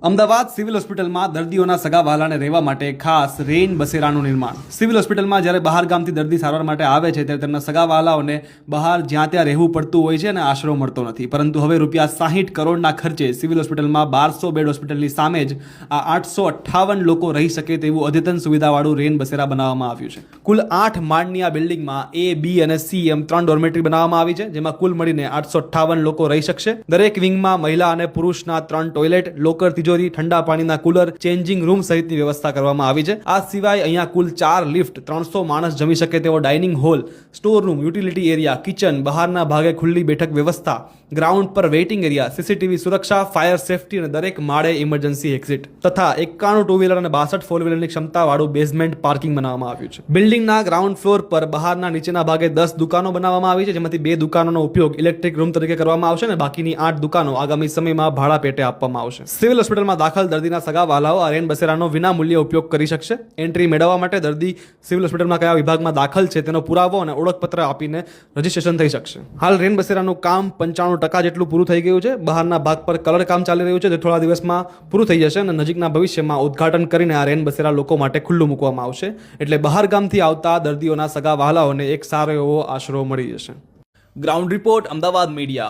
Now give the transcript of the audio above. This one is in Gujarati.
અમદાવાદ સિવિલ હોસ્પિટલમાં દર્દીઓના સગા વહાલાને રહેવા માટે ખાસ રેઇન બસેરાનું નિર્માણ. સિવિલ હોસ્પિટલમાં જ્યારે બહાર ગામથી દર્દી સારવાર માટે આવે છે ત્યારે તેમના સગા વહાલાઓને બહાર જ્યાં ત્યાં રહેવું પડતું હોય છે અને આશરો મળતો નથી. પરંતુ હવે ₹60 કરોડના ખર્ચે સિવિલ હોસ્પિટલમાં 1200 બેડ હોસ્પિટલની સામે જ આ 858 લોકો રહી શકે તેવું અદ્યતન સુવિધાવાળું રેઇન બસેરા બનાવવામાં આવ્યું છે. કુલ 8 માળની આ બિલ્ડિંગમાં A, B અને C એમ 3 ડોર્મેટરી બનાવવામાં આવી છે, જેમાં કુલ મળીને 858 લોકો રહી શકશે. દરેક વિંગમાં મહિલા અને પુરુષના 3 ટોયલેટ, લોકર, તિજોરી, ઠંડા પાણીના કુલર, ચેન્જિંગ રૂમ સહિતની વ્યવસ્થા કરવામાં આવી છે. આ સિવાય અહીંયા કુલ 4 લિફ્ટ, 300 માણસ જમી શકે તેવો dining hall, store room, utility area, kitchen, બહારના ભાગે ખુલ્લી બેઠક વ્યવસ્થા, ગ્રાઉન્ડ પર વેઇટિંગ એરિયા, સીસીટીવી સુરક્ષા, ફાયર સેફટી અને દરેક માળે ઇમરજન્સી એક્ઝિટ તથા 51 ટુ વ્હીલર અને 62 ફોર વ્હીલરની ક્ષમતાવાળું બેઝમેન્ટ પાર્કિંગ બનાવવામાં આવ્યું છે. બિલ્ડિંગના ગ્રાઉન્ડ ફ્લોર પર બહારના નીચેના ભાગે 10 દુકાનો બનાવવામાં આવી છે, જેમાંથી 2 દુકાનોનો ઉપયોગ ઇલેક્ટ્રિક રૂમ તરીકે કરવામાં આવશે અને બાકીની 8 દુકાનો આગામી સમયમાં ભાડા પેટે આપવામાં આવશે. સિવિલ હોસ્પિટલમાં દાખલ દર્દીના સગા વહાલાઓ આ રેન બસેરાનો વિનામૂલ્યે ઉપયોગ કરી શકશે. એન્ટ્રી મેળવવા માટે દર્દી સિવિલ હોસ્પિટલમાં કયા વિભાગમાં દાખલ છે તેનો પુરાવો અને ઓળખપત્ર આપીને રજીસ્ટ્રેશન થઈ શકશે. હાલ રેન બસેરાનું કામ 95% જેટલું પૂરું થઈ ગયું છે. બહારના ભાગ પર કલર કામ ચાલી રહ્યું છે, જે થોડા દિવસમાં પૂરું થઈ જશે અને નજીકના ભવિષ્યમાં ઉદ્ઘાટન કરીને આ રેન બસેરા લોકો માટે ખુલ્લું મૂકવામાં આવશે. એટલે બહાર ગામથી આવતા દર્દીઓના સગા વહાલાઓને એક સારો એવો આશરો મળી જશે. Ground report, Ahmedabad media.